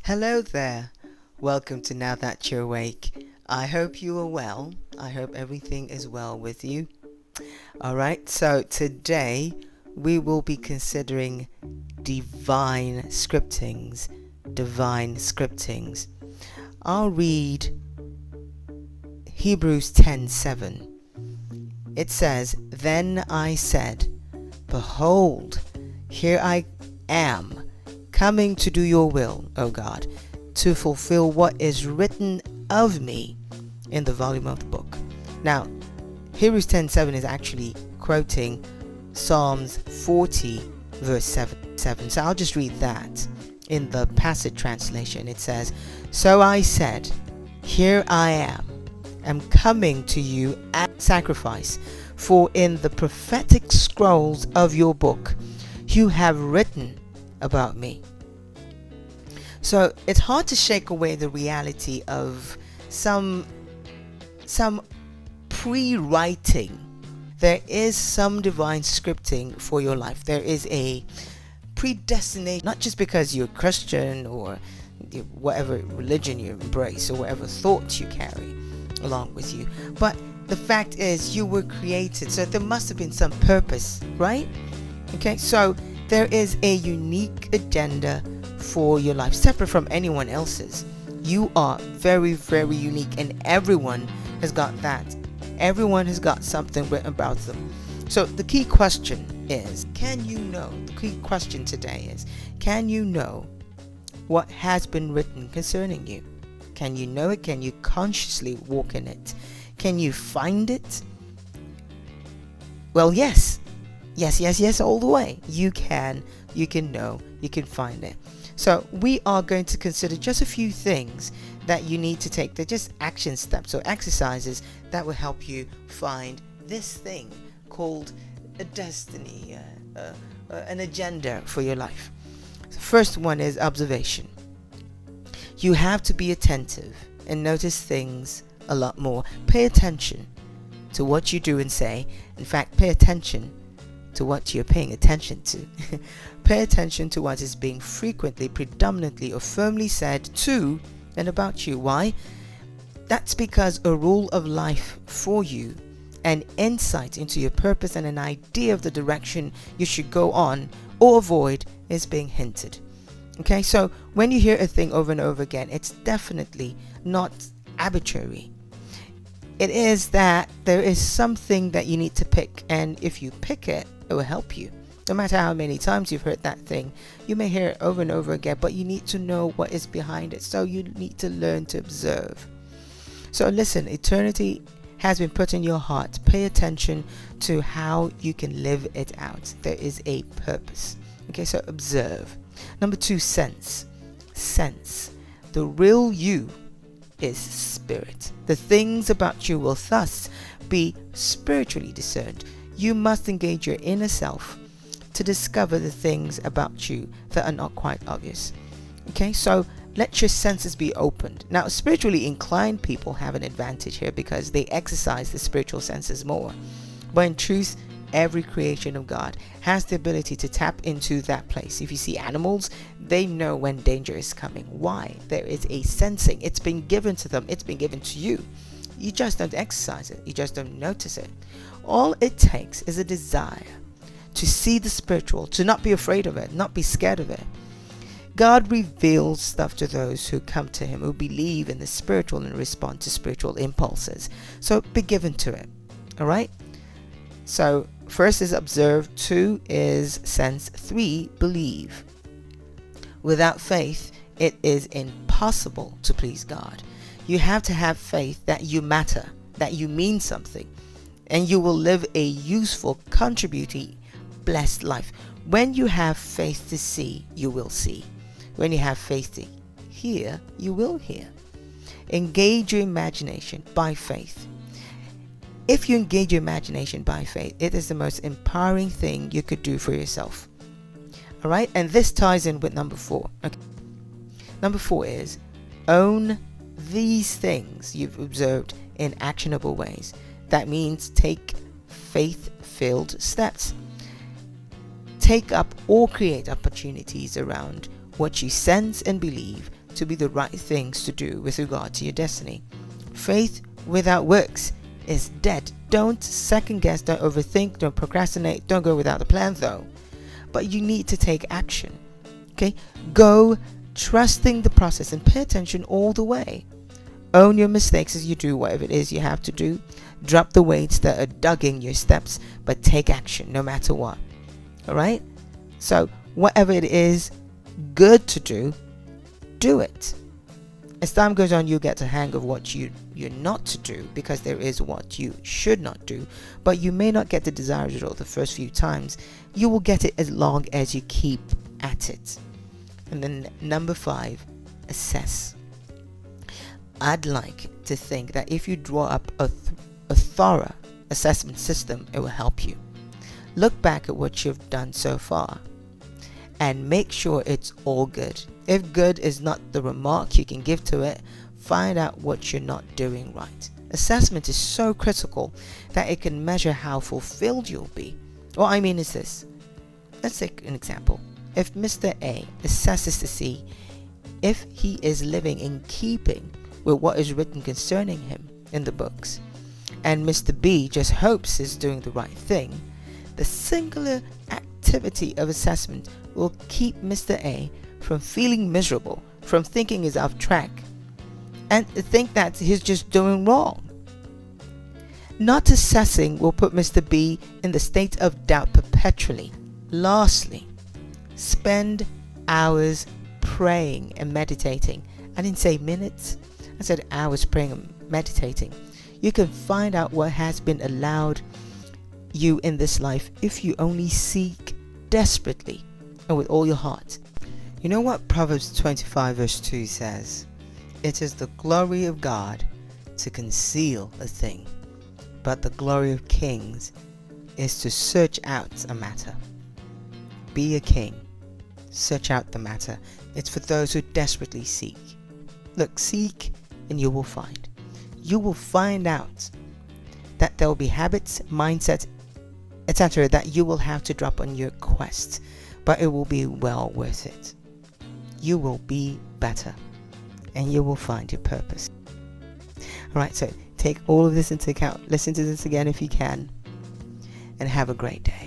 Hello there. Welcome to Now That You're Awake. I hope you are well. I hope everything is well with you. Alright, so today we will be considering divine scriptings. Divine scriptings. I'll read Hebrews 10:7. It says, "Then I said, Behold, here I am, coming to do your will, O God, to fulfill what is written of me in the volume of the book." Now, Hebrews 10:7 is actually quoting Psalms 40 verse 7. So I'll just read that in the Passage translation. It says, "So I said, Here I am coming to you as sacrifice, for in the prophetic scrolls of your book you have written about me." So it's hard to shake away the reality of some pre-writing. There is some divine scripting for your life. There is a predestination, not just because you're a Christian or whatever religion you embrace or whatever thoughts you carry along with you, but the fact is you were created, so there must have been some purpose, right? Okay, so there is a unique agenda for your life, separate from anyone else's. You are very, very unique, and everyone has got that. Everyone has got something written about them. So the key question is, the key question today is, can you know what has been written concerning you? Can you know it? Can you consciously walk in it? Can you find it? Well, yes, all the way. You can know, you can find it. So we are going to consider just a few things that you need to take. They're just action steps or exercises that will help you find this thing called a destiny, an agenda for your life. The first one is observation. You have to be attentive and notice things a lot more. Pay attention to what you do and say. In fact, pay attention to what you're paying attention to. Pay attention to what is being frequently, predominantly, or firmly said to and about you. Why? That's because a rule of life for you, an insight into your purpose, and an idea of the direction you should go on or avoid is being hinted. Okay, so when you hear a thing over and over again, it's definitely not arbitrary. It is that there is something that you need to pick, and if you pick it, it will help you. No matter how many times you've heard that thing, you may hear it over and over again, but you need to know what is behind it. So you need to learn to observe. So listen, eternity has been put in your heart. Pay attention to how you can live it out. There is a purpose. Okay, so observe. Number 2, sense. Sense. The real you is spirit. The things about you will thus be spiritually discerned. You must engage your inner self to discover the things about you that are not quite obvious. Okay, so let your senses be opened. Now, spiritually inclined people have an advantage here because they exercise the spiritual senses more. But in truth, every creation of God has the ability to tap into that place. If you see animals, they know when danger is coming. Why? There is a sensing. It's been given to them. It's been given to you. You just don't exercise it. You just don't notice it. All it takes is a desire to see the spiritual, to not be afraid of it, not be scared of it. God reveals stuff to those who come to Him, who believe in the spiritual and respond to spiritual impulses. So be given to it. All right? So first is observe, 2 is sense, 3 believe. Without faith, it is impossible to please God. You have to have faith that you matter, that you mean something, and you will live a useful, contributing, blessed life. When you have faith to see, you will see. When you have faith to hear, you will hear. Engage your imagination by faith. If you engage your imagination by faith, it is the most empowering thing you could do for yourself. All right, and this ties in with number 4. Okay. Number 4 is own these things you've observed in actionable ways. That means take faith-filled steps. Take up or create opportunities around what you sense and believe to be the right things to do with regard to your destiny. Faith without works is dead. Don't second guess, don't overthink, don't procrastinate, don't go without a plan though. But you need to take action. Okay? Go trusting the process and pay attention all the way. Own your mistakes as you do whatever it is you have to do. Drop the weights that are dogging your steps, but take action no matter what. Alright? So, whatever it is good to do, do it. As time goes on, you'll get the hang of what you're not to do, because there is what you should not do. But you may not get the desired result the first few times. You will get it as long as you keep at it. And then number 5, assess. I'd like to think that if you draw up a thorough assessment system, it will help you. Look back at what you've done so far and make sure it's all good. If good is not the remark you can give to it, find out what you're not doing right. Assessment is so critical that it can measure how fulfilled you'll be. What I mean is this. Let's take an example. If Mr. A assesses to see if he is living in keeping with what is written concerning him in the books, and Mr. B just hopes he's doing the right thing, the singular activity of assessment will keep Mr. A from feeling miserable, from thinking he's off track, and think that he's just doing wrong. Not assessing will put Mr. B in the state of doubt perpetually. Lastly, spend hours praying and meditating. I didn't say minutes, I said hours praying and meditating. You can find out what has been allowed you in this life if you only seek desperately and with all your heart. You know what Proverbs 25 verse 2 says? It is the glory of God to conceal a thing, but the glory of kings is to search out a matter. Be a king. Search out the matter. It's for those who desperately seek. Look, seek and you will find. You will find out that there will be habits, mindsets, etc. that you will have to drop on your quest, but it will be well worth it. You will be better and you will find your purpose. Alright, so take all of this into account. Listen to this again if you can, and have a great day.